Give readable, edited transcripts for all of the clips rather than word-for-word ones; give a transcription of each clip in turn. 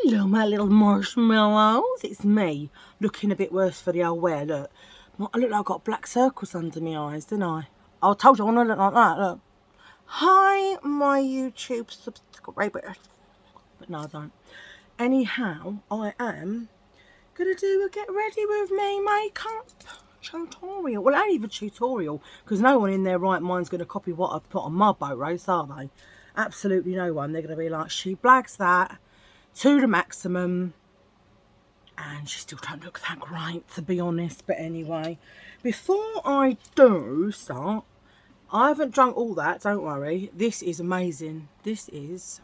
Hello, my little marshmallows. It's me, looking a bit worse for the old wear. Look, I look like I've got black circles under my eyes, didn't I? I told you I want to look like that. Look. Hi, my YouTube subscribers. But no, I don't. Anyhow, I am gonna do a get ready with me makeup tutorial. Well, it ain't even tutorial, because no one in their right mind's gonna copy what I've put on my boat race, are they? Absolutely no one. They're gonna be like, she blags that to the maximum, and she still don't look that great, to be honest. But anyway, before I do start, I haven't drunk all that, don't worry. This is amazing. This is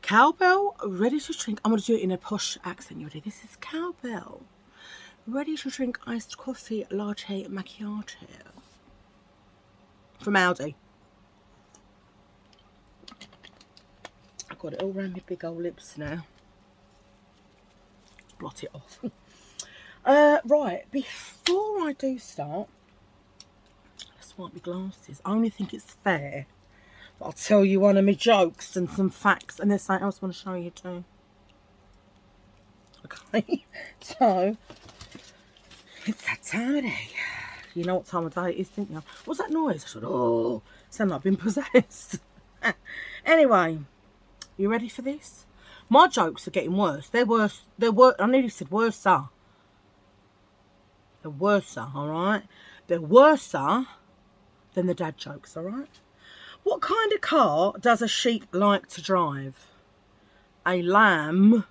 Cowbell ready to drink. I'm going to do it in a posh accent. You ready? This is Cowbell ready to drink iced coffee latte macchiato from Aldi. I've got it all around my big old lips now. Blot it off. Right, before I do start, let's wipe my glasses. I only think it's fair that I'll tell you one of my jokes and some facts, and there's something else I want to show you too. Okay, so it's that time of day. You know what time of day it is, don't you? What's that noise? I said, oh, sound like I've been possessed. Anyway, you ready for this? My jokes are getting worse. They're worse. I nearly said worser. They're worser, all right? They're worser than the dad jokes, all right? What kind of car does a sheep like to drive? A Lamborghini.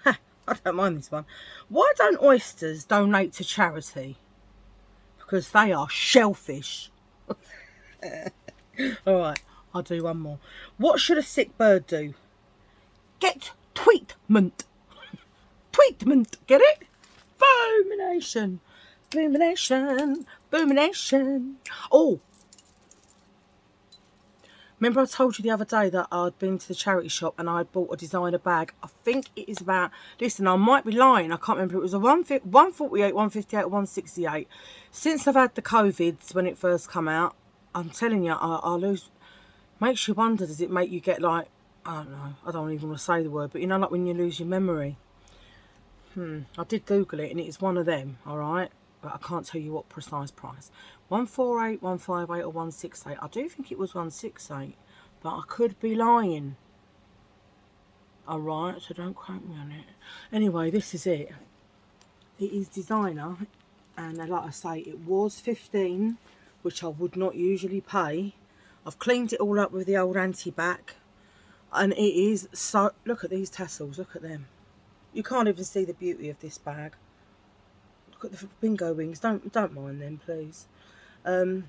I don't mind this one. Why don't oysters donate to charity? Because they are shellfish. Alright, I'll do one more. What should a sick bird do? Get tweetment. Tweetment, get it? Bomination. Boomination. Boomination. Oh, remember I told you the other day that I'd been to the charity shop and I'd bought a designer bag. I think it is about, listen, I might be lying, I can't remember, it was a 148, 158 or 168. Since I've had the COVIDs when it first come out, I'm telling you, I lose, makes you wonder, does it make you get like, I don't know, I don't even want to say the word, but you know, like when you lose your memory. I did Google it and it is one of them, alright, but I can't tell you what precise price. 148, 158 or 168. I do think it was 168, but I could be lying. Alright, so don't quote me on it. Anyway, this is it. It is designer, and like I say, it was 15, which I would not usually pay. I've cleaned it all up with the old anti-back, and it is so, look at these tassels, look at them. You can't even see the beauty of this bag. Look at the bingo wings, don't mind them, please. It's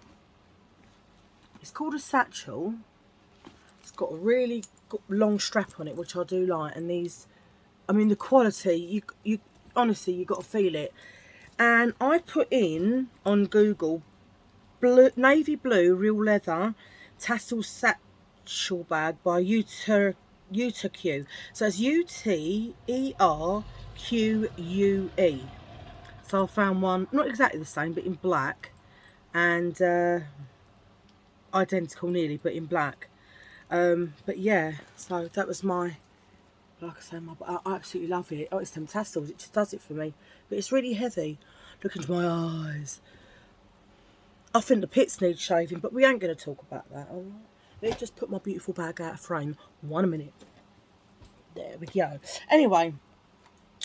called a satchel. It's got a really long strap on it, which I do like, and these, I mean, the quality, you honestly, you got to feel it. And I put in on Google navy blue real leather tassel satchel bag by Uterque. So it's UTERQUE. So I found one, not exactly the same, but in black, and identical nearly, but in black. But yeah, so that was my, like I say, I absolutely love it. Oh, it's them tassels, it just does it for me. But it's really heavy. Look into my eyes. I think the pits need shaving, but we ain't going to talk about that, alright? Let's just put my beautiful bag out of frame. 1 minute. There we go. Anyway,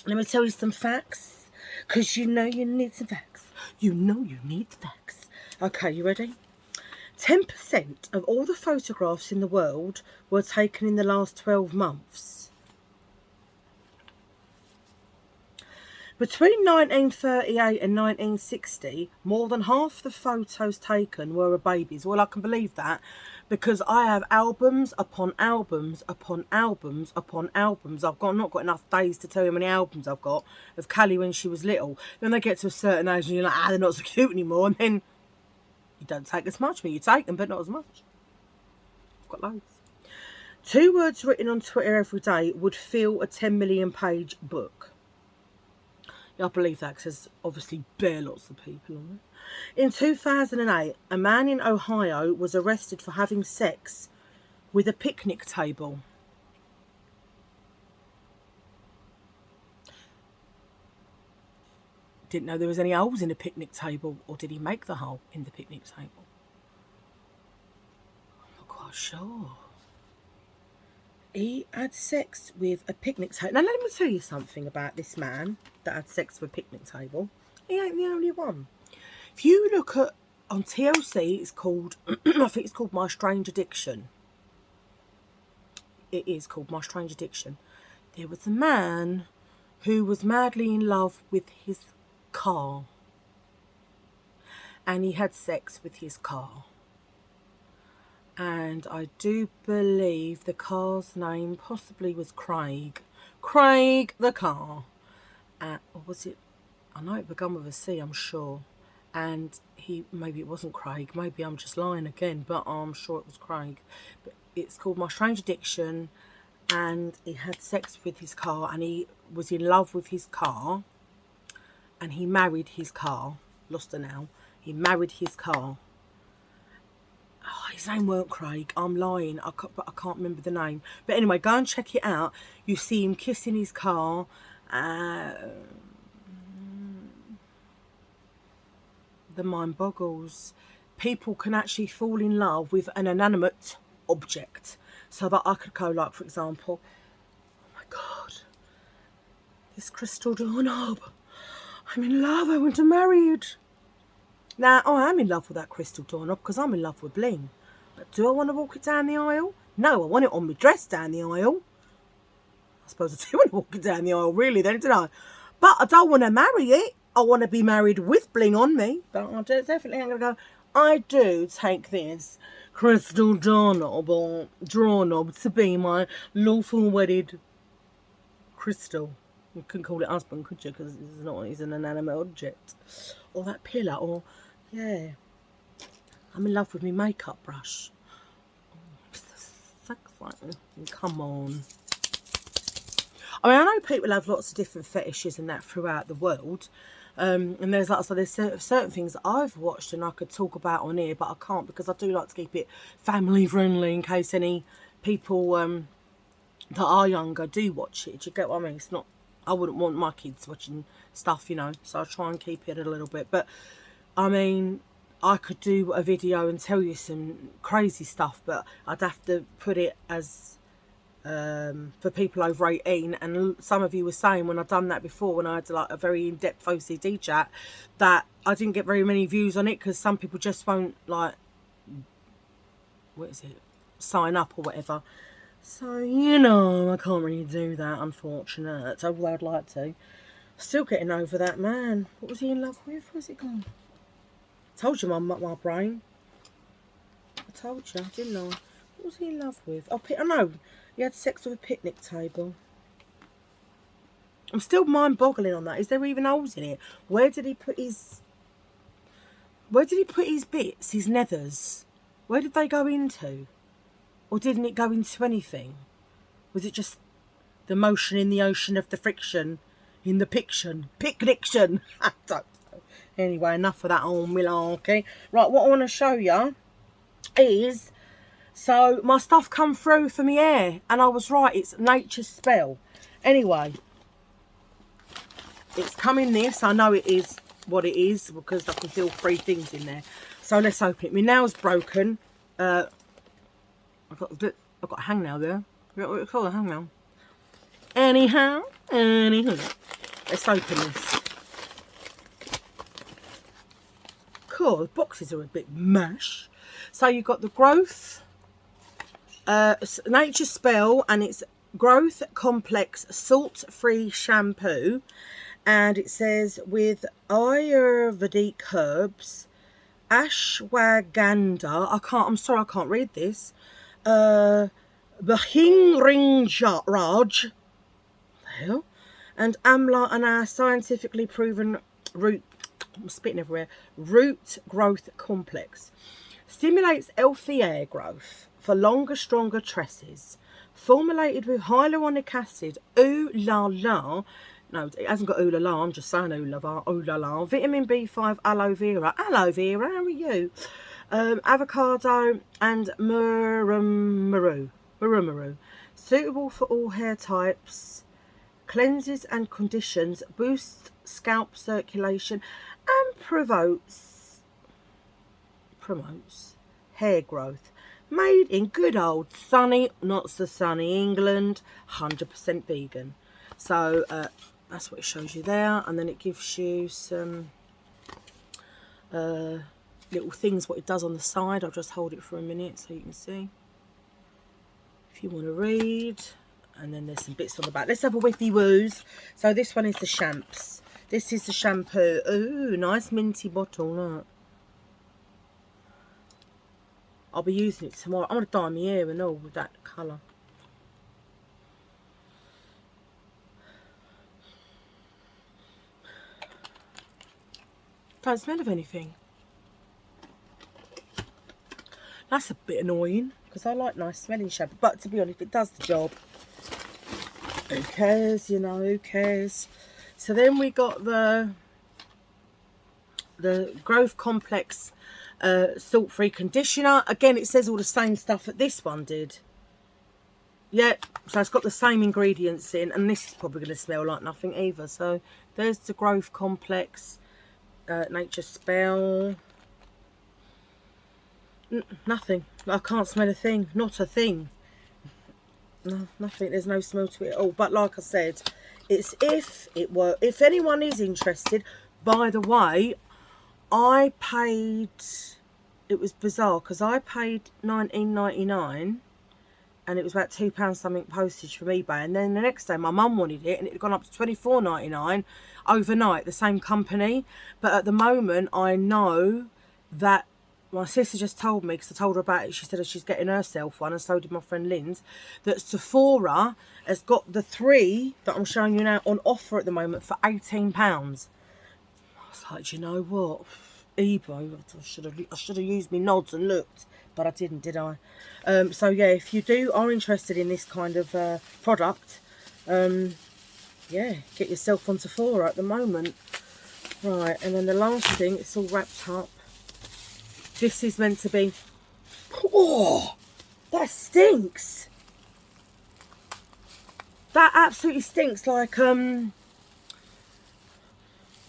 let me tell you some facts, because you know you need some facts. You know you need facts. Okay, you ready? 10% of all the photographs in the world were taken in the last 12 months. Between 1938 and 1960, more than half the photos taken were of babies. Well, I can believe that, because I have albums upon albums upon albums upon albums. I've not got enough days to tell you how many albums I've got of Callie when she was little. Then they get to a certain age and you're like, they're not so cute anymore. And then you don't take as much. You take them, but not as much. I've got loads. 2 words written on Twitter every day would fill a 10 million page book. I believe that, because there's obviously bare lots of people on it. In 2008, a man in Ohio was arrested for having sex with a picnic table. Didn't know there was any holes in a picnic table, or did he make the hole in the picnic table? I'm not quite sure. He had sex with a picnic table. Now, let me tell you something about this man that had sex with a picnic table. He ain't the only one. If you look at, on TLC, it's called, I think it's called My Strange Addiction. It is called My Strange Addiction. There was a man who was madly in love with his car. And he had sex with his car. And I do believe the car's name possibly was Craig. Craig the car. Or was it? I know it began with a C, I'm sure. And maybe it wasn't Craig. Maybe I'm just lying again, but I'm sure it was Craig. But it's called My Strange Addiction. And he had sex with his car, and he was in love with his car. And he married his car. Lost her now. He married his car. Oh, his name weren't Craig. I'm lying. But I can't remember the name. But anyway, go and check it out. You see him kissing his car. The mind boggles. People can actually fall in love with an inanimate object. So that I could go, like, for example, oh my God, this crystal doorknob. I'm in love. I want to marry it. Now, I am in love with that crystal doorknob because I'm in love with bling. But do I want to walk it down the aisle? No, I want it on my dress down the aisle. I suppose I do want to walk it down the aisle, really, then, don't I? But I don't want to marry it. I want to be married with bling on me. But I definitely ain't going to go, I do take this crystal doorknob or doorknob to be my lawful wedded crystal. You couldn't call it husband, could you? Because he's an inanimate object. Or that pillar, or, yeah. I'm in love with my makeup brush. Come on. I mean, I know people have lots of different fetishes and that throughout the world. And there's like, so there's certain things that I've watched and I could talk about on here, but I can't because I do like to keep it family friendly in case any people that are younger do watch it. Do you get what I mean? It's not, I wouldn't want my kids watching stuff, you know, so I try and keep it a little bit. But I mean, I could do a video and tell you some crazy stuff, but I'd have to put it as for people over 18, and some of you were saying when I'd done that before, when I had like a very in-depth OCD chat, that I didn't get very many views on it because some people just won't, like, sign up or whatever. So, you know, I can't really do that, unfortunate, although I'd like to. Still getting over that man. What was he in love with? Where's it gone? I told you my brain. I told you, didn't I? What was he in love with? Oh, I know. He had sex with a picnic table. I'm still mind-boggling on that. Is there even holes in it? Where did he put his bits, his nethers? Where did they go into? Or didn't it go into anything? Was it just the motion in the ocean of the friction in the picniction? I don't know. Anyway, enough of that old malarkey. Right, what I want to show you is, so my stuff come through for me hair, and I was right, it's Nature's Spell. Anyway, it's come in this. I know it is what it is because I can feel 3 things in there. So let's open it. My nail's broken. I've got a hangnail there. What do you call a hangnail? Anyhow, let's open this. Cool, the boxes are a bit mash. So you've got the Growth, Nature's Spell, and it's Growth Complex Salt-Free Shampoo. And it says with Ayurvedic herbs, ashwagandha, I'm sorry, I can't read this, Bhingringraj, hell, and amla, and our scientifically proven root growth complex. Stimulates healthy hair growth for longer, stronger tresses. Formulated with hyaluronic acid, ooh la la, No, it hasn't got ooh la la. I'm just saying ooh la la. Vitamin B5, aloe vera. Aloe vera, how are you? Avocado and murumuru. Suitable for all hair types. Cleanses and conditions. Boosts scalp circulation and promotes hair growth. Made in good old sunny, not so sunny England. 100% vegan. So that's what it shows you there, and then it gives you some little things what it does on the side. I'll just hold it for a minute so you can see if you want to read. And then there's some bits on the back. Let's have a whiffy woos. So this one is the champs. This is the shampoo. Ooh, nice minty bottle. Look. I'll be using it tomorrow. I'm going to dye my hair and all with that colour. Don't smell of anything. That's a bit annoying because I like nice smelling shampoo. But to be honest, it does the job. Who cares, you know, who cares? So then we got the Growth Complex salt-free conditioner. Again, it says all the same stuff that this one did. Yeah, so it's got the same ingredients in, and this is probably going to smell like nothing either. So there's the Growth Complex Nature Spell. Nothing. I can't smell a thing. Not a thing. No, nothing. There's no smell to it at all. But like I said, it's if anyone is interested. By the way, I paid, it was bizarre because I paid $19.99 and it was about £2 something postage from eBay, and then the next day my mum wanted it and it had gone up to $24.99 overnight, the same company. But at the moment I know that my sister just told me, because I told her about it, she said she's getting herself one, and so did my friend Lynn's, that Sephora has got the 3 that I'm showing you now on offer at the moment for £18. I was like, do you know what? eBay, I should have used my nods and looked, but I didn't, did I? So yeah, if you are interested in this kind of product, yeah, get yourself on Sephora at the moment. Right, and then the last thing, it's all wrapped up. This is meant to be, oh, that stinks. That absolutely stinks like, oh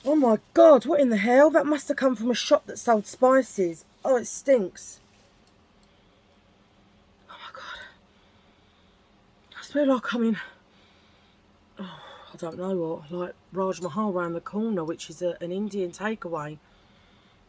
my God, what in the hell? That must have come from a shop that sold spices. Oh, it stinks. Oh my God. I smell like I'm in, oh, I don't know what, like Raj Mahal around the corner, which is an Indian takeaway.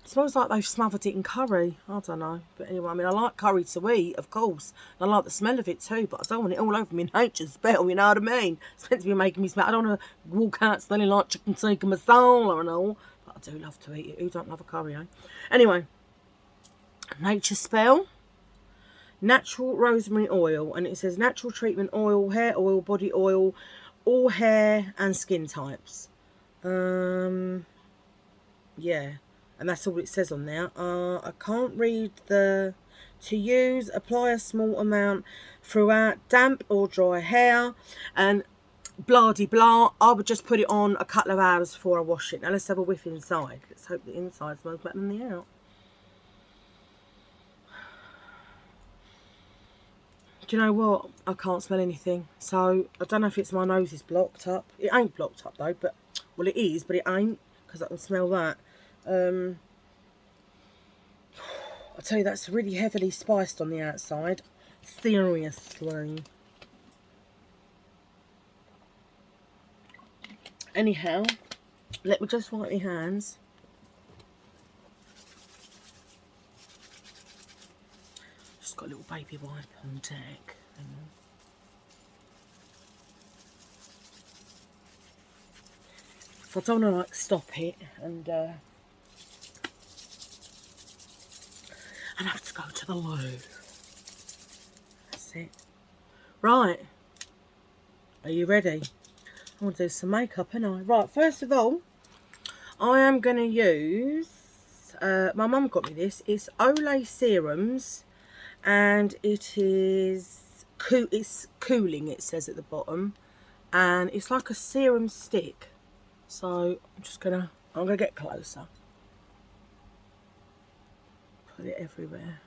It smells like they've smothered it in curry. I don't know. But anyway, I mean, I like curry to eat, of course. And I like the smell of it too, but I don't want it all over me nature spell, you know what I mean? It's meant to be making me smell. I don't want to walk out smelling like chicken tikka masala and all. But I do love to eat it. Who don't love a curry, eh? Anyway, nature spell. Natural rosemary oil. And it says natural treatment oil, hair oil, body oil, all hair and skin types. Yeah. And that's all it says on there. I can't read the to use. Apply a small amount throughout damp or dry hair. And blah de blah. I would just put it on a couple of hours before I wash it. Now let's have a whiff inside. Let's hope the inside smells better than the out. Do you know what? I can't smell anything. So I don't know if it's my nose is blocked up. It ain't blocked up though, but well it is, but it ain't, because I can smell that. I tell you, that's really heavily spiced on the outside. Seriously. Anyhow, let me just wipe my hands. Just got a little baby wipe on deck. Hang on. If I don't want to like stop it and I have to go to the loo. That's it. Right. Are you ready? I want to do some makeup, ain't I? Right, first of all, I am going to use, my mum got me this. It's Olay Serums, and it is, it's cooling, it says at the bottom. and it's like a serum stick. So I'm gonna get closer. Put it everywhere.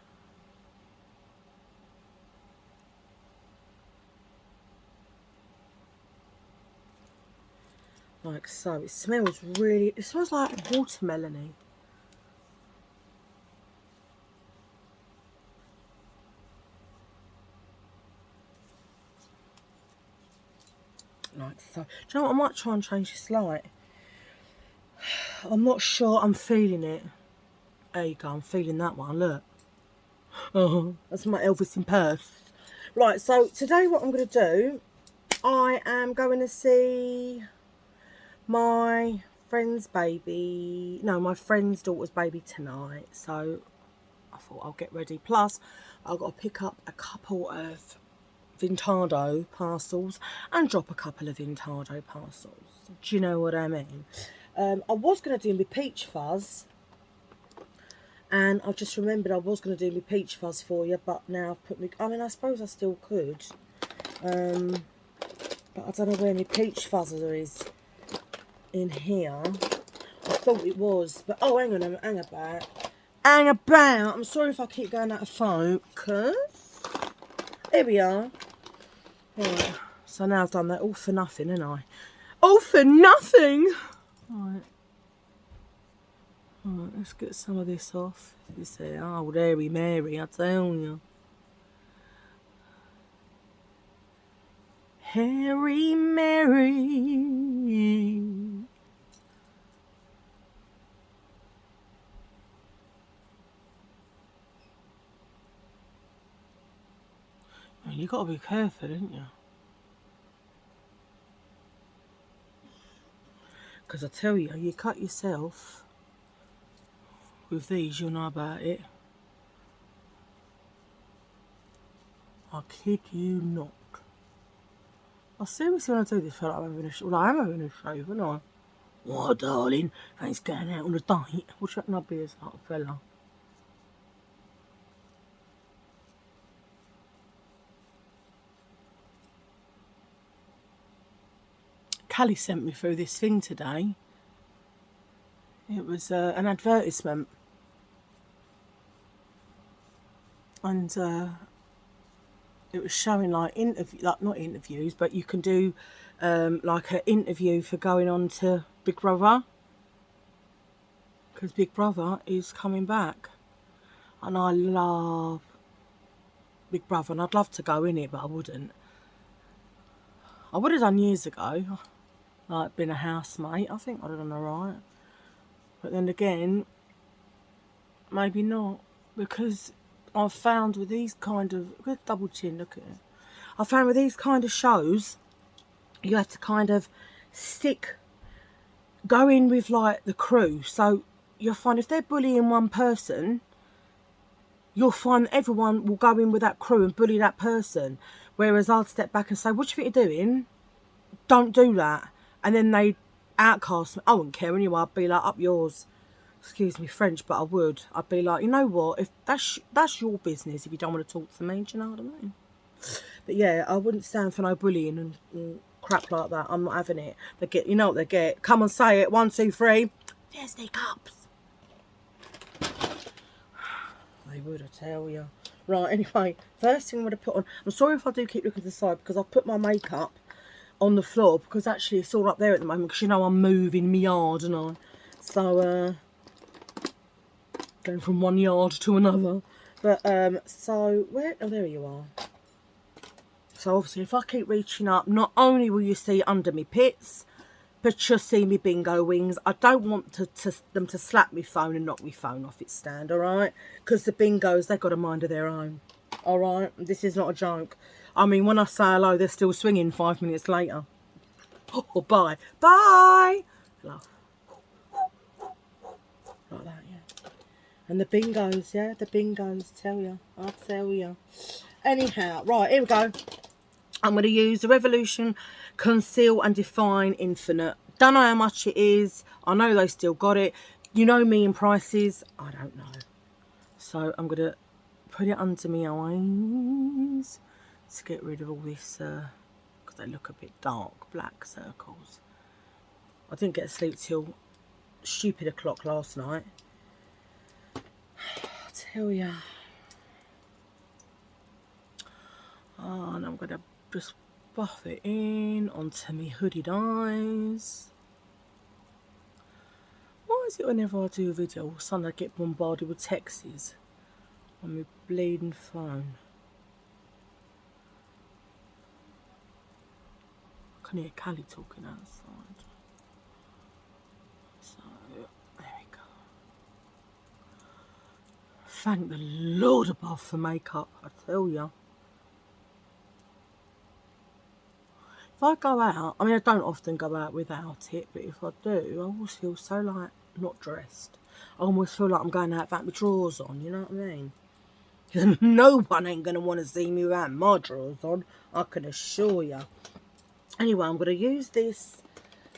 Like so. It smells like watermelony. Like so. Do you know what? I might try and change this light. I'm not sure I'm feeling it. There you go, I'm feeling that one, look. Oh, that's my Elvis in Perth. Right, so today what I'm going to do, I am going to see my friend's daughter's baby tonight. So I thought I'll get ready. Plus, I've got to pick up a couple of Vintado parcels and drop a couple of Vintado parcels. Do you know what I mean? I was going to do my peach fuzz. And I just remembered I was going to do my peach fuzz for you, but now I've put me... I mean, I suppose I still could. But I don't know where my peach fuzzer is in here. I thought it was, but... Oh, hang on, hang about. Hang about! I'm sorry if I keep going out of focus. Here we are. Right, so now I've done that all for nothing, haven't I? All for nothing! Right. Right, let's get some of this off. You say, oh, Mary Mary, I tell you. Harry Mary. I mean, you got to be careful, haven't you? Because I tell you, you cut yourself with these, you'll know about it. I kid you not. I seriously, when I do this, feel like I'm having a shave. Well, I am having a shave, aren't I? Oh, darling, thanks going out on a date. What do you reckon I'd be as a hot fella? Callie sent me through this thing today. It was an advertisement. And it was showing like not interviews, but you can do like an interview for going on to Big Brother, because Big Brother is coming back, and I love Big Brother, and I'd love to go in it, but I wouldn't. I would have done years ago, like been a housemate. I think I'd have done alright, but then again, maybe not, because I've found with these kind of... Good double chin, look at it. I found with these kind of shows, you have to kind of go in with like the crew. So you'll find if they're bullying one person, you'll find everyone will go in with that crew and bully that person. Whereas I'd step back and say, what do you think you're doing? Don't do that. And then they outcast me. I wouldn't care anyway. I'd be like, up yours. Excuse me French, but I would. I'd be like, you know what, if that's your business if you don't want to talk to me, do you know what I mean? But yeah, I wouldn't stand for no bullying and crap like that. I'm not having it. They get, you know what they get. Come and say it. 1, 2, 3. There's their cups. They would, I tell you. Right, anyway, first thing I'm going to put on... I'm sorry if I do keep looking to the side, because I've put my makeup on the floor, because actually it's all up there at the moment, because you know I'm moving my yard, and I... So, going from one yard to another. But so where... Oh, there you are. So obviously if I keep reaching up, not only will you see under me pits, but you'll see me bingo wings. I don't want them to slap me phone and knock me phone off its stand, alright? Because the bingos, they've got a mind of their own, alright? This is not a joke. I mean, when I say hello, they're still swinging 5 minutes later. Oh, bye. Bye! Love. Like that, yeah. And the bingos, yeah, the bingos, tell you. I'll tell you. Anyhow, right, here we go. I'm going to use the Revolution Conceal and Define Infinite. Don't know how much it is. I know they still got it. You know me in prices. I don't know. So I'm going to put it under my eyes to get rid of all this. Because they look a bit dark, black circles. I didn't get to sleep till stupid o'clock last night. I tell ya. Oh, and I'm going to just buff it in onto my hooded eyes. Why is it whenever I do a video, all of a sudden I get bombarded with texts on my bleeding phone? I can hear Callie talking outside. So, there we go. Thank the Lord above for makeup, I tell ya. If I go out, I mean I don't often go out without it, but if I do, I always feel so like not dressed. I almost feel like I'm going out without my drawers on, you know what I mean? No one ain't going to want to see me without my drawers on, I can assure you. Anyway, I'm going to use this,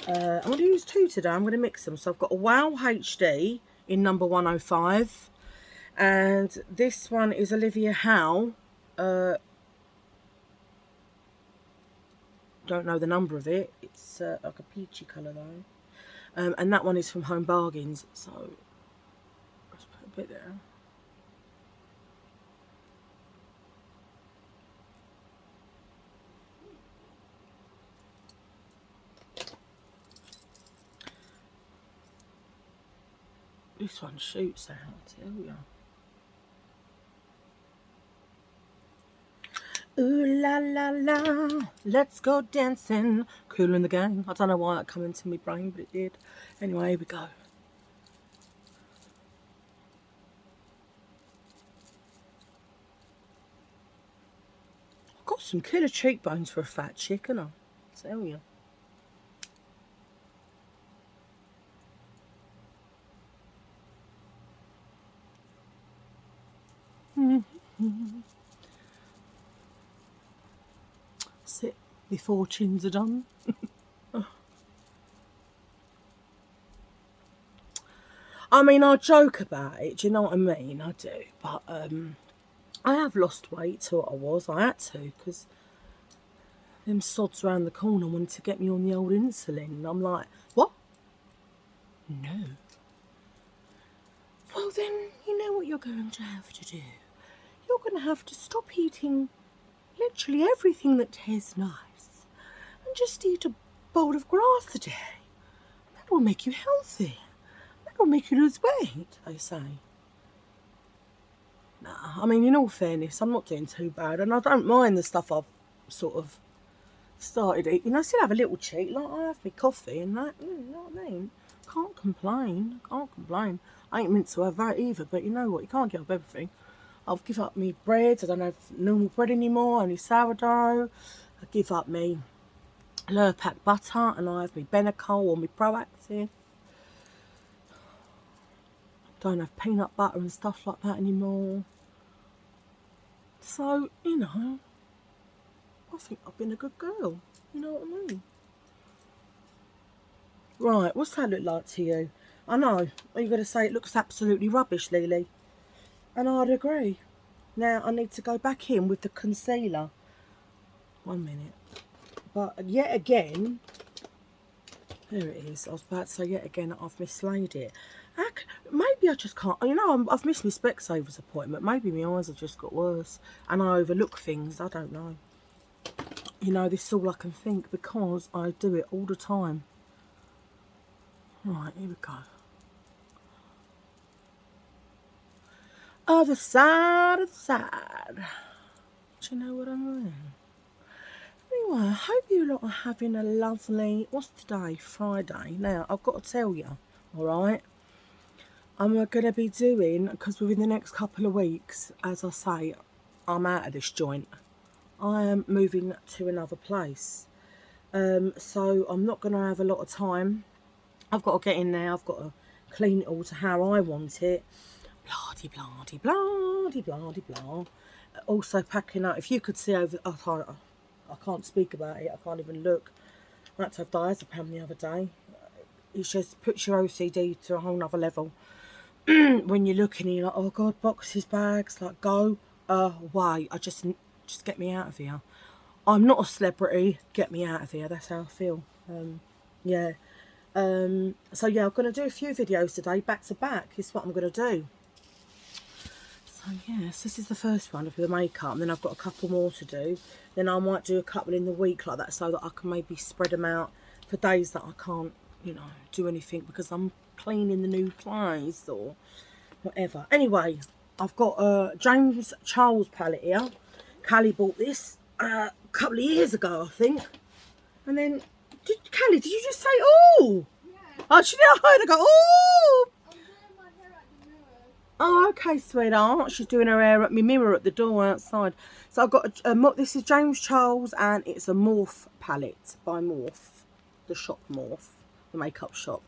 I'm going to use two today, I'm going to mix them. So I've got a Wow HD in number 105, and this one is Olivia Howe. Don't know the number of it, it's like a peachy colour though, and that one is from Home Bargains, so let's put a bit there. This one shoots out, I tell ya. Ooh la la la, let's go dancing, Cool in the Gang. I don't know why that came into my brain, but it did. Anyway, here we go. I've got some killer cheekbones for a fat chick, and I tell you. Sit before chins are done. I mean, I joke about it, do you know what I mean? I do, but I have lost weight to what I was. I had to, because them sods round the corner wanted to get me on the old insulin, and I'm like, what? No. Well then, you know what you're going to have to do? You're going to have to stop eating literally everything that tastes nice and just eat a bowl of grass a day. That will make you healthy. That will make you lose weight, they say. Nah, I mean, in all fairness, I'm not doing too bad, and I don't mind the stuff I've sort of started eating. I still have a little cheat, like I have my coffee and that, you know what I mean? Can't complain, can't complain. I ain't meant to have that either, but you know what, you can't give up everything. I've given up me bread, I don't have normal bread anymore, only sourdough. I give up me Lurve butter, and I have me Benecol or me Proactive. Don't have peanut butter and stuff like that anymore. So, you know, I think I've been a good girl, you know what I mean? Right, what's that look like to you? I know, are you going to say it looks absolutely rubbish, Lily? And I'd agree. Now I need to go back in with the concealer. 1 minute. But yet again, there it is. I was about to say yet again I've mislaid it. Maybe I just can't, you know, I've missed my Specsavers appointment. Maybe my eyes have just got worse and I overlook things. I don't know. You know, this is all I can think because I do it all the time. Right, here we go. Other side of the side. Do you know what I mean? Anyway, I hope you lot are having a lovely, what's today? Friday. Now, I've got to tell you, alright? I'm going to be doing, because within the next couple of weeks, as I say, I'm out of this joint. I am moving to another place. So I'm not going to have a lot of time. I've got to get in there. I've got to clean it all to how I want it. Blah, blah, blah, blah, blah, blah. Also packing up. If you could see over, I can't speak about it. I can't even look. I had to have diazepam the other day. It just puts your OCD to a whole nother level. When you're looking and you're like, oh God, boxes, bags, like go away. I just get me out of here. I'm not a celebrity. Get me out of here. That's how I feel. Yeah. So yeah, I'm going to do a few videos today, back to back. Is what I'm going to do. So yes, this is the first one of the makeup, and then I've got a couple more to do. Then I might do a couple in the week like that, so that I can maybe spread them out for days that I can't, you know, do anything because I'm cleaning the new place or whatever. Anyway, I've got a James Charles palette here. Callie bought this a couple of years ago, I think. And then, Callie, did you just say, oh? Yeah. Oh, she did. I heard her go, oh. I'm doing my hair at the mirror. Oh, okay, sweetheart. She's doing her hair at my mirror at the door outside. So I've got this is James Charles, and it's a Morphe palette by Morphe, the shop Morphe, the makeup shop.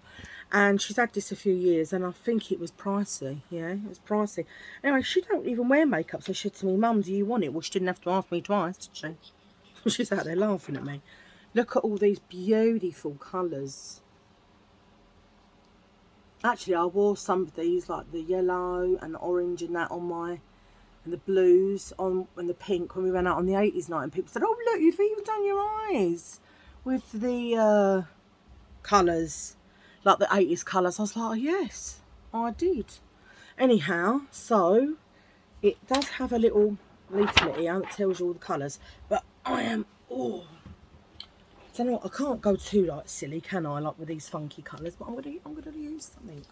And she's had this a few years, and I think it was pricey. Yeah, it was pricey. Anyway, she don't even wear makeup, so she said to me, Mum, do you want it? Well, she didn't have to ask me twice, did she? She's out there laughing at me. Look at all these beautiful colours. Actually, I wore some of these, like the yellow and the orange and that on my, and the blues on, and the pink when we went out on the 80s night, and people said, oh look, you've even done your eyes with the colours, like the 80s colours. I was like, oh, yes, I did. Anyhow, so it does have a little leaflet here that tells you all the colours, but I am, oh, I don't know what, I can't go too like silly, can I, like with these funky colours, but I'm gonna use something.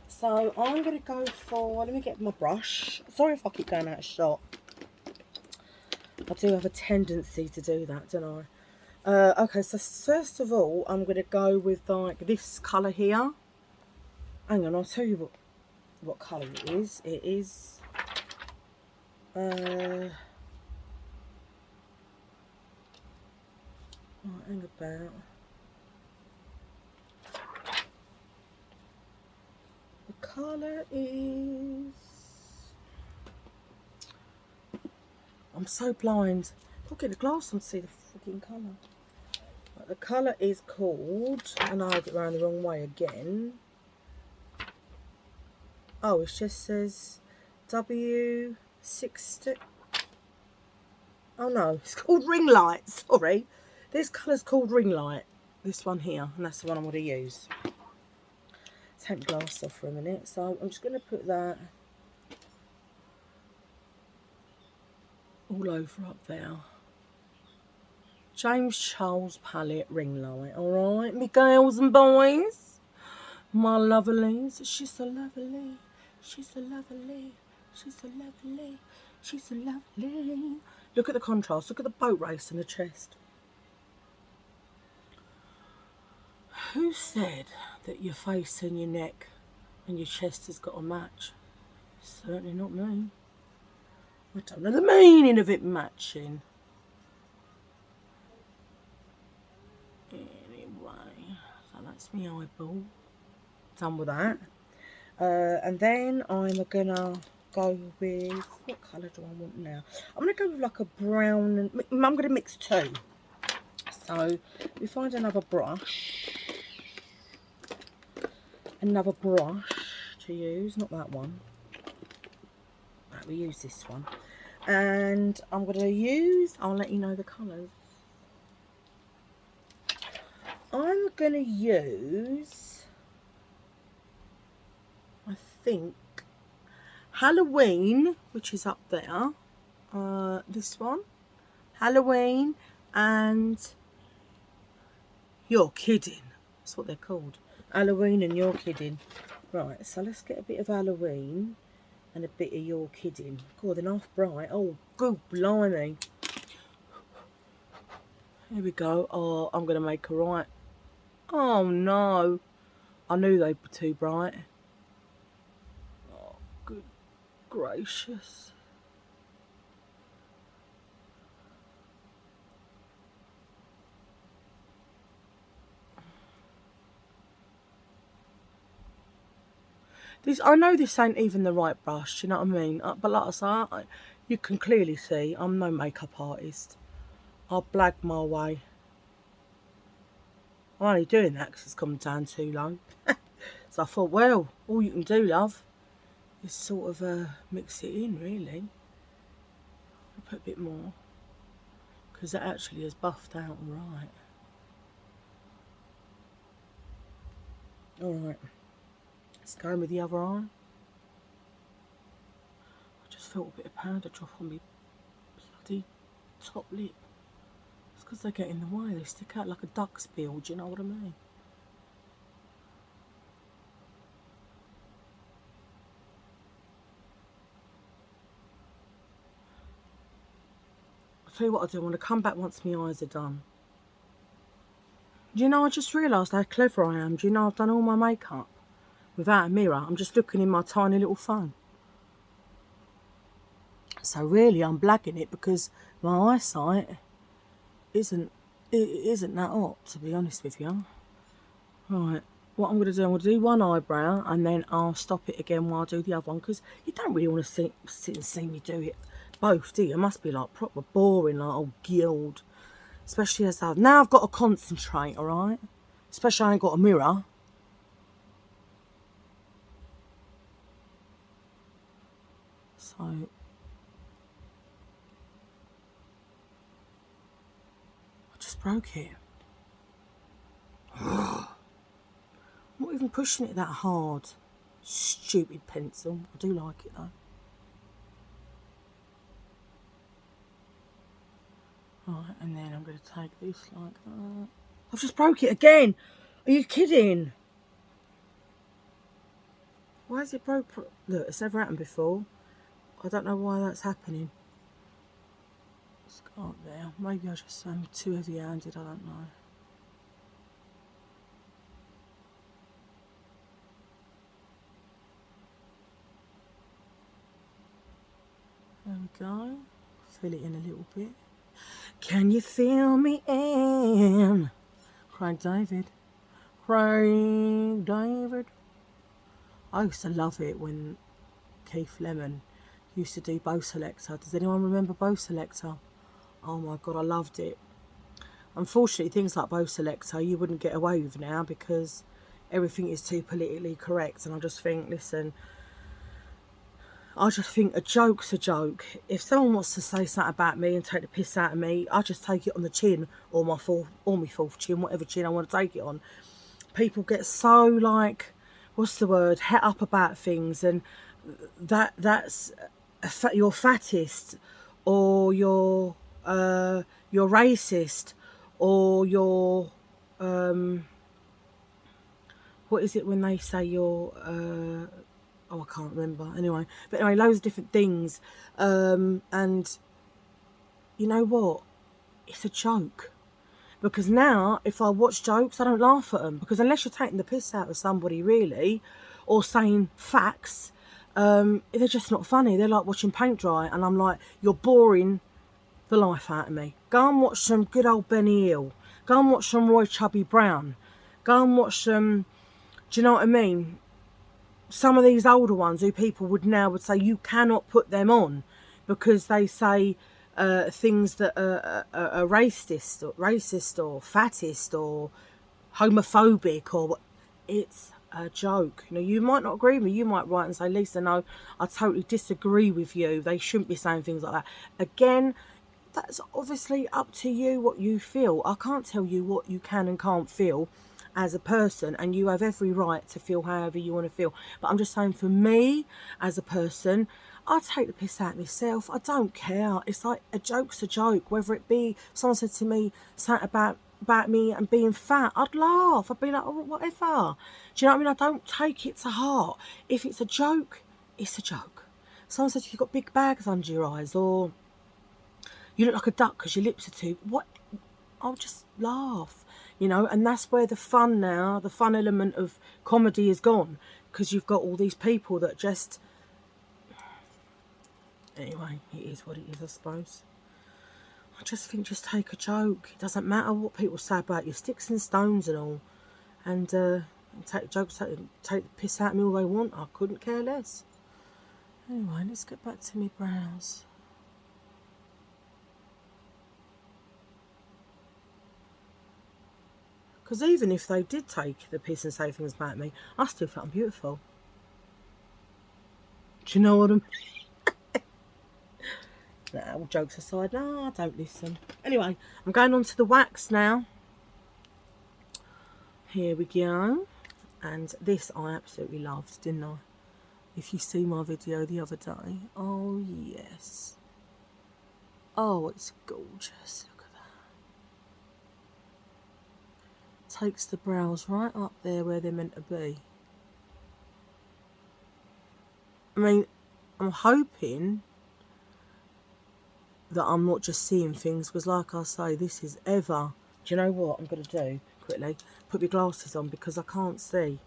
So I'm gonna go for, let me get my brush. Sorry if I keep going out of shot. I do have a tendency to do that, don't I? Okay, so first of all, I'm gonna go with like this colour here. Hang on, I'll tell you what colour it is. It is right, hang about. The colour is, I'm so blind. I'll get the glass on to see the freaking colour. Right, the colour is called, and I had it around the wrong way again. Oh, it just says W60. Oh no, it's called Ring Light, sorry. This colour's called Ring Light, this one here, and that's the one I'm going to use. Take the glass off for a minute, so I'm just going to put that all over up there. James Charles palette Ring Light, alright, me girls and boys, my lovelies. She's so lovely, she's so lovely, she's so lovely, she's so lovely. Look at the contrast, look at the boat race in the chest. Who said that your face and your neck and your chest has got to match? Certainly not me. I don't know the meaning of it matching. Anyway, so that's my eyeball. Done with that. And then I'm gonna go with, what colour do I want now? I'm gonna go with like a brown, and I'm gonna mix two. So we find another brush to use, not that one. Right, we use this one. And I'm going to use, I'll let you know the colours. I'm going to use, I think, Halloween, which is up there. This one. Halloween and You're Kidding. That's what they're called. Halloween and You're Kidding. Right, so let's get a bit of Halloween and a bit of You're Kidding. God, they're half bright. Oh, good blimey. Here we go. Oh, I'm going to make a right. Oh, no. I knew they were too bright. Oh, good gracious. I know this ain't even the right brush, you know what I mean? But like I say, you can clearly see I'm no makeup artist. I'll blag my way. I'm only doing that because it's come down too low. So I thought, well, all you can do, love, is sort of mix it in, really. I'll put a bit more. because it actually is buffed out right. Alright, let's go with the other eye. I just felt a bit of powder drop on me bloody top lip. It's because they get in the way, they stick out like a duck's bill, do you know what I mean? I'll tell you what I do, I want to come back once my eyes are done. Do you know, I just realised how clever I am. Do you know, I've done all my makeup without a mirror. I'm just looking in my tiny little phone. So really, I'm blagging it because my eyesight isn't that hot, to be honest with you. Right, what I'm going to do, I'm going to do one eyebrow and then I'll stop it again while I do the other one, because you don't really want to sit and see me do it both, do you? It must be like proper boring, like old guild. Especially as now I've got to concentrate, alright? Especially I ain't got a mirror. So I just broke it. I'm not even pushing it that hard. Stupid pencil. I do like it though. Right, and then I'm going to take this like that. I've just broke it again. Are you kidding? Why is it broke? Look, it's never happened before. I don't know why that's happening. Let's go up there. Maybe I just am too heavy-handed, I don't know. There we go. Fill it in a little bit. Can you feel me in? Craig David. Craig David. I used to love it when Keith Lemon used to do Bow Selector. Does anyone remember Bow Selector? Oh my God, I loved it. Unfortunately, things like Bow Selector you wouldn't get away with now because everything is too politically correct. And I just think, listen, I just think a joke's a joke. If someone wants to say something about me and take the piss out of me, I just take it on the chin or my fourth chin, whatever chin I want to take it on. People get so like, what's the word, het up about things, and that's you're fattest, or you're racist, or you're what is it when they say you're oh, I can't remember. Anyway, but anyway, loads of different things. And you know what? It's a joke. Because now, if I watch jokes, I don't laugh at them. Because unless you're taking the piss out of somebody, really, or saying facts, they're just not funny. They're like watching paint dry. And I'm like, you're boring the life out of me. Go and watch some good old Benny Hill. Go and watch some Roy Chubby Brown. Go and watch some, do you know what I mean? Some of these older ones who people would say you cannot put them on because they say things that are racist or fattest or homophobic, or it's a joke. You know, you might not agree with me. You might write and say, Lisa, no, I totally disagree with you. They shouldn't be saying things like that. Again, that's obviously up to you what you feel. I can't tell you what you can and can't feel as a person, and you have every right to feel however you want to feel. But I'm just saying, for me as a person, I take the piss out of myself. I don't care. It's like a joke's a joke. Whether it be someone said to me something about me and being fat, I'd laugh. I'd be like, oh, whatever. Do you know what I mean? I don't take it to heart. If it's a joke, it's a joke. Someone said you've got big bags under your eyes, or you look like a duck because your lips are too... What? I'll just laugh, you know, and that's where the fun now, the fun element of comedy is gone, because you've got all these people that just... Anyway, it is what it is, I suppose. I just think, just take a joke. It doesn't matter what people say about your sticks and stones and all, and take jokes, take the piss out of me all they want. I couldn't care less. Anyway, let's get back to my brows. Because even if they did take the piss and say things about me, I still felt I'm beautiful. Do you know what I mean? Nah, all jokes aside, no, I don't listen. Anyway, I'm going on to the wax now. Here we go. And this I absolutely loved, didn't I? If you see my video the other day. Oh, yes. Oh, it's gorgeous. Look at that. Takes the brows right up there where they're meant to be. I mean, I'm hoping that I'm not just seeing things, because like I say, this is ever... Do you know what I'm going to do, quickly? Put my glasses on, because I can't see.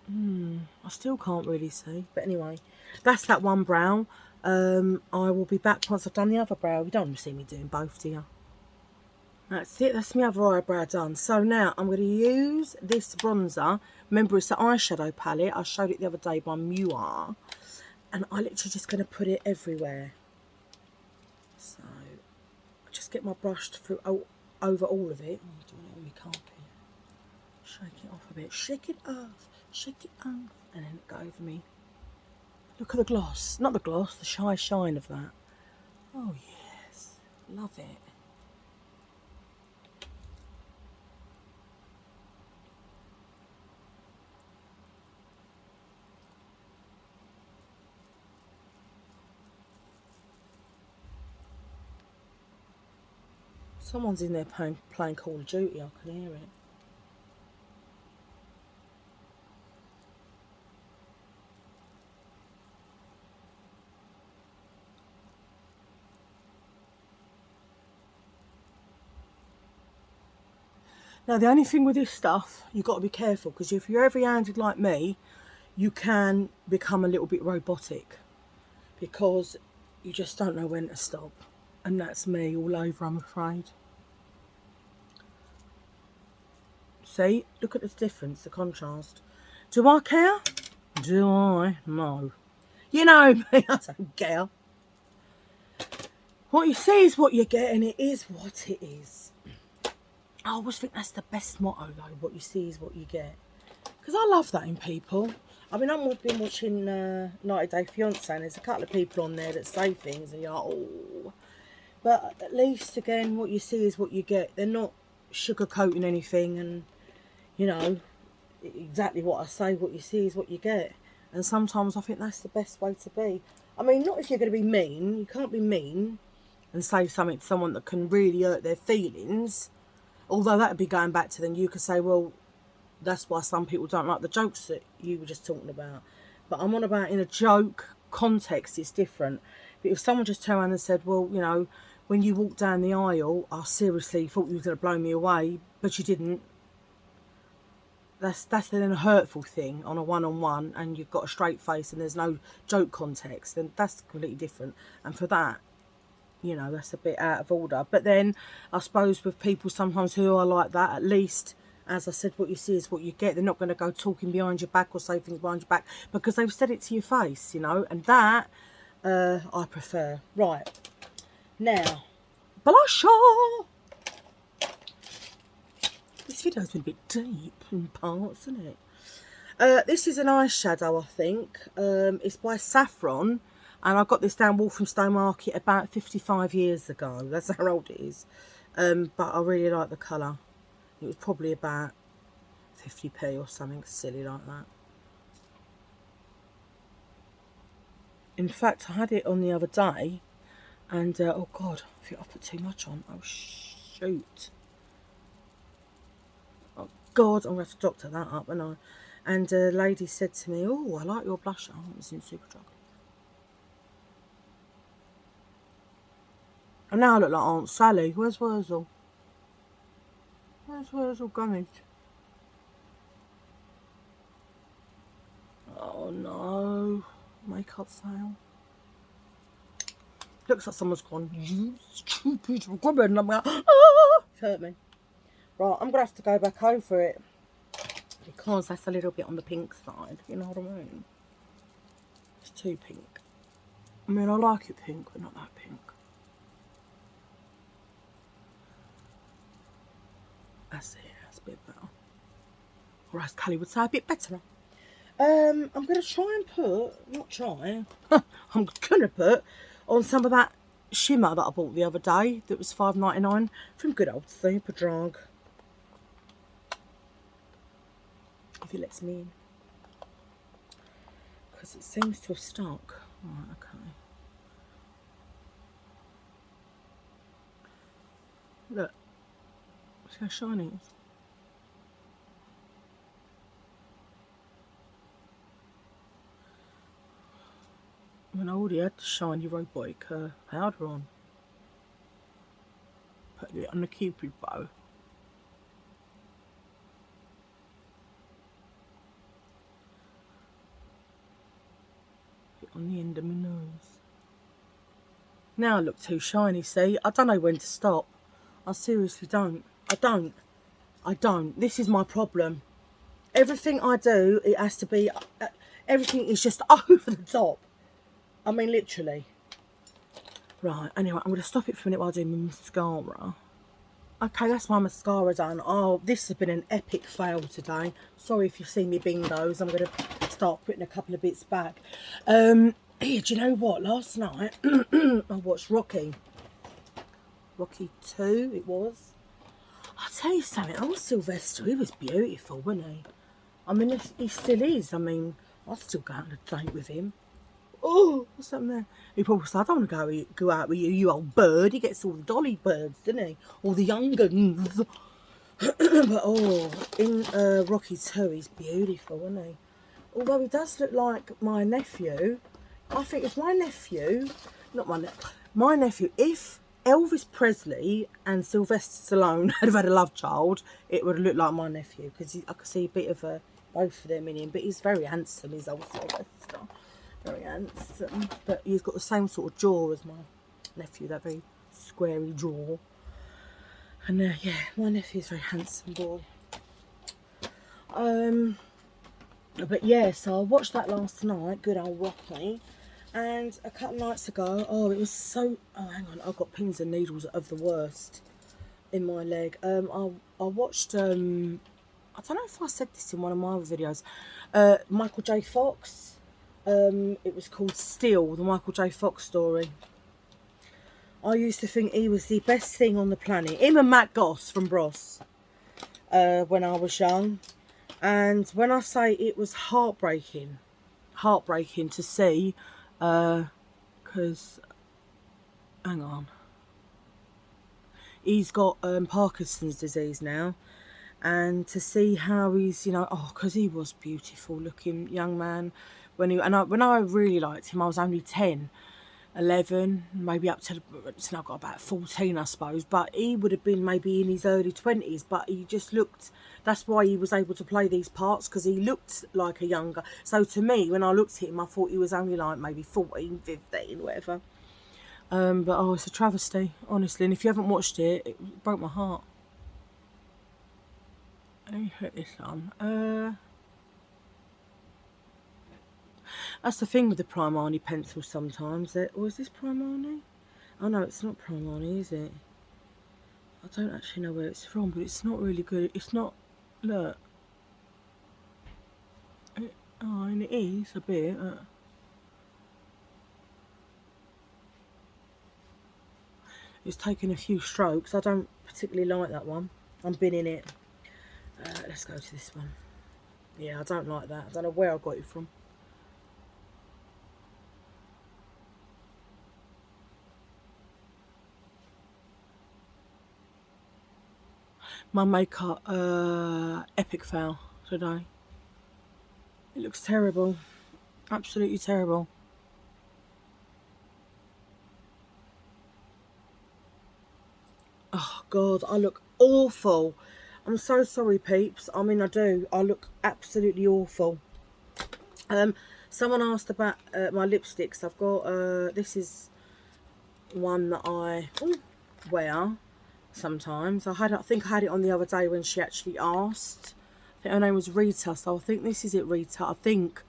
I still can't really see. But anyway, that's that one brow. I will be back once I've done the other brow. You don't want to see me doing both, do you? That's it. That's my other eyebrow done. So now I'm going to use this bronzer. Remember, it's the eyeshadow palette. I showed it the other day by Mua. And I'm literally just going to put it everywhere. So, just get my brush through over all of it. I'm doing it on my carpet. Shake it off a bit. Shake it off. Shake it off. And then go over me. Look at the gloss. Not the gloss, the shine of that. Oh, yes. Love it. Someone's in there playing Call of Duty. I can hear it. Now, the only thing with this stuff, you've got to be careful, because if you're heavy-handed like me, you can become a little bit robotic, because you just don't know when to stop. And that's me all over, I'm afraid. See? Look at the difference, the contrast. Do I care? Do I? No. You know me, I don't care. What you see is what you get, and it is what it is. I always think that's the best motto, though. What you see is what you get. Because I love that in people. I mean, I've been watching 90 Day Fiance, and there's a couple of people on there that say things, and you're like, oh. But at least, again, what you see is what you get. They're not sugarcoating anything, and, you know, exactly what I say, what you see is what you get. And sometimes I think that's the best way to be. I mean, not if you're going to be mean. You can't be mean and say something to someone that can really hurt their feelings. Although that would be going back to then you could say, well, that's why some people don't like the jokes that you were just talking about. But I'm on about in a joke context, it's different. But if someone just turned around and said, well, you know, when you walked down the aisle, I seriously thought you were going to blow me away, but you didn't. That's then a hurtful thing on a one-on-one, and you've got a straight face and there's no joke context, then that's completely different. And for that, you know, that's a bit out of order. But then I suppose with people sometimes who are like that, at least, as I said, what you see is what you get. They're not going to go talking behind your back or say things behind your back, because they've said it to your face, you know, and that I prefer. Right, now, blusher. This video's been a bit deep in parts, isn't it? This is an eyeshadow, I think. It's by Saffron. And I got this down Walthamstow Market about 55 years ago. That's how old it is. But I really like the colour. It was probably about 50p or something silly like that. In fact, I had it on the other day. And, oh God, I think I put too much on. Oh, shoot. Oh, God, I'm going to have to doctor that up, and I. And a lady said to me, oh, I like your blusher. It was in Superdrug. And now I look like Aunt Sally. Where's Wurzel? Where's Wurzel Gummidge? Oh no. Makeup fail. Looks like someone's gone, you stupid woman. And I'm like, ah! It hurt me. Right, I'm going to have to go back over it. Because that's a little bit on the pink side. You know what I mean? It's too pink. I mean, I like it pink, but not that pink. That's it, that's a bit better. Or as Callie would say, a bit better. I'm going to try and put, not try, I'm going to put on some of that shimmer that I bought the other day that was $5.99 from good old Superdrug. If it lets me in. Because it seems to have stuck. Right, okay. Look. See how shiny it is? When I already had the shiny robotic powder on. Put it on the cupid bow. Put it on the end of my nose. Now I look too shiny, see? I don't know when to stop. I seriously don't. I don't. This is my problem. Everything I do, it has to be... everything is just over the top. I mean, literally. Right, anyway, I'm going to stop it for a minute while I do my mascara. Okay, that's my mascara done. Oh, this has been an epic fail today. Sorry if you've seen me bingos. I'm going to start putting a couple of bits back. Yeah, do you know what? Last night, I watched Rocky. Rocky 2, it was. I'll tell you something. Old Sylvester, he was beautiful, wasn't he? I mean, he still is. I mean, I'll still go out on a date with him. Oh, what's that there? He probably said, I don't want to go out with you, you old bird. He gets all the dolly birds, doesn't he? All the young uns. But, oh, in Rocky 2, he's beautiful, isn't he? Although he does look like my nephew. I think if my nephew, my nephew, if Elvis Presley and Sylvester Stallone had had a love child, it would look like my nephew. Because I could see a bit of both of them in him. But he's very handsome, he's old Sylvester. Very handsome, but he's got the same sort of jaw as my nephew, that very squarey jaw. And yeah, my nephew's a very handsome boy. But yeah, so I watched that last night, good old Rocky, and a couple nights ago, oh, it was so, oh, hang on, I've got pins and needles of the worst in my leg. I watched, I don't know if I said this in one of my other videos, Michael J. Fox. It was called Still, the Michael J. Fox story. I used to think he was the best thing on the planet. Him and Matt Goss from Bros. When I was young. And when I say it was heartbreaking to see, because, hang on. He's got Parkinson's disease now. And to see how he's, you know, oh, because he was beautiful looking young man. When I really liked him, I was only 10, 11, maybe up to I got about 14, I suppose. But he would have been maybe in his early 20s. But he just looked, that's why he was able to play these parts, because he looked like a younger. So to me, when I looked at him, I thought he was only like maybe 14, 15, whatever. But oh, it's a travesty, honestly. And if you haven't watched it, it broke my heart. Let me put this on. That's the thing with the Primani pencils sometimes. Or is this Primani? Oh no, it's not Primani, is it? I don't actually know where it's from, but it's not really good. It's not, look. And it is a bit. It's taken a few strokes. I don't particularly like that one. I'm binning it. Let's go to this one. Yeah, I don't like that. I don't know where I got it from. My makeup, epic fail today. It looks terrible. Absolutely terrible. Oh God, I look awful. I'm so sorry, peeps. I mean, I do. I look absolutely awful. Someone asked about my lipsticks. I've got, this is one that I wear sometimes. I think I had it on the other day when she actually asked. I think her name was Rita, so I think this is it, Rita. I think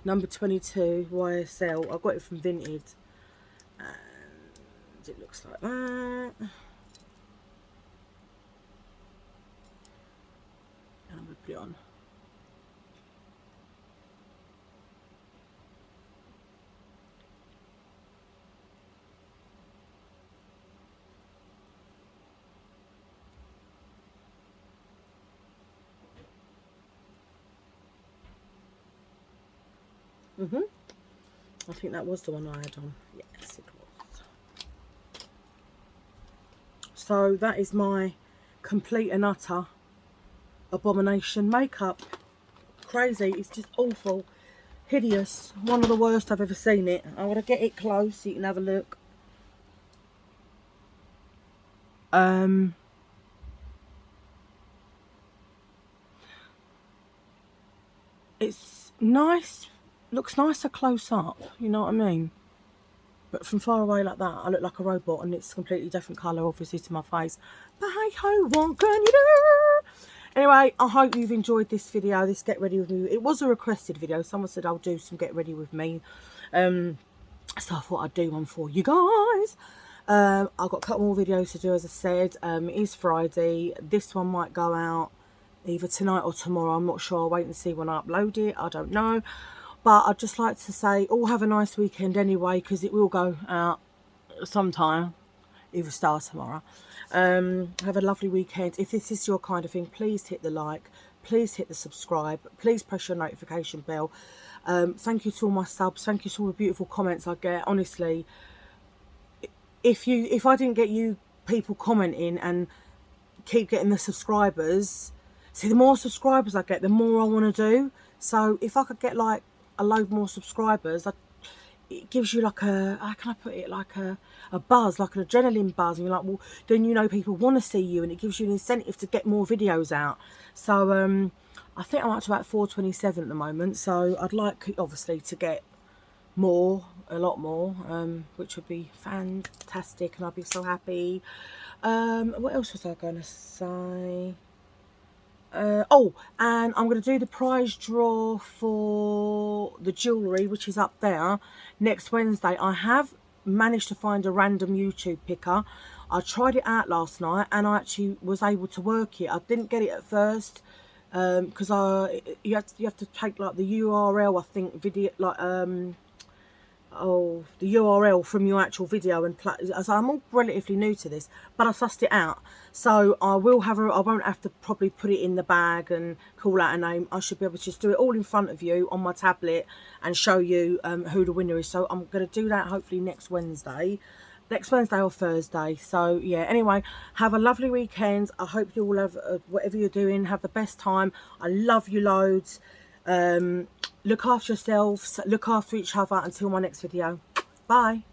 number 22 YSL. I got it from Vinted, and it looks like that. And I'm gonna put it on. I think that was the one I had on. Yes, it was. So that is my complete and utter abomination makeup. Crazy. It's just awful. Hideous. One of the worst I've ever seen it. I want to get it close so you can have a look. It's nice. Looks nicer close up. You know what I mean? But from far away like that, I look like a robot, and it's a completely different colour, obviously, to my face. But hey ho, what can you do? Anyway, I hope you've enjoyed this video, this Get Ready With Me. It was a requested video. Someone said I'll do some Get Ready With Me. So I thought I'd do one for you guys. I've got a couple more videos to do, as I said. It is Friday. This one might go out either tonight or tomorrow. I'm not sure. I'll wait and see when I upload it. I don't know. But I'd just like to say, all have a nice weekend anyway, because it will go out sometime. Either start tomorrow. Have a lovely weekend. If this is your kind of thing, please hit the like. Please hit the subscribe. Please press your notification bell. Thank you to all my subs. Thank you to all the beautiful comments I get. Honestly, if I didn't get you people commenting and keep getting the subscribers, see, the more subscribers I get, the more I want to do. So if I could get like a load more subscribers, it gives you like a, how can I put it, like a buzz, like an adrenaline buzz, and you're like, well, then you know people want to see you, and it gives you an incentive to get more videos out. So I think I'm up to about 427 at the moment, so I'd like obviously to get more, a lot more, which would be fantastic, and I'd be so happy. What else was I going to say? Oh, and I'm going to do the prize draw for the jewellery, which is up there, next Wednesday. I have managed to find a random YouTube picker. I tried it out last night, and I actually was able to work it. I didn't get it at first because you have to take like the URL, I think, video, like the URL from your actual video and play. So I'm all relatively new to this, but I sussed it out. So I won't have to probably put it in the bag and call out a name. I should be able to just do it all in front of you on my tablet and show you who the winner is. So I'm going to do that hopefully next Wednesday or Thursday. So yeah, anyway, have a lovely weekend. I hope you all have, whatever you're doing, have the best time. I love you loads. Look after yourselves, look after each other. Until my next video. Bye.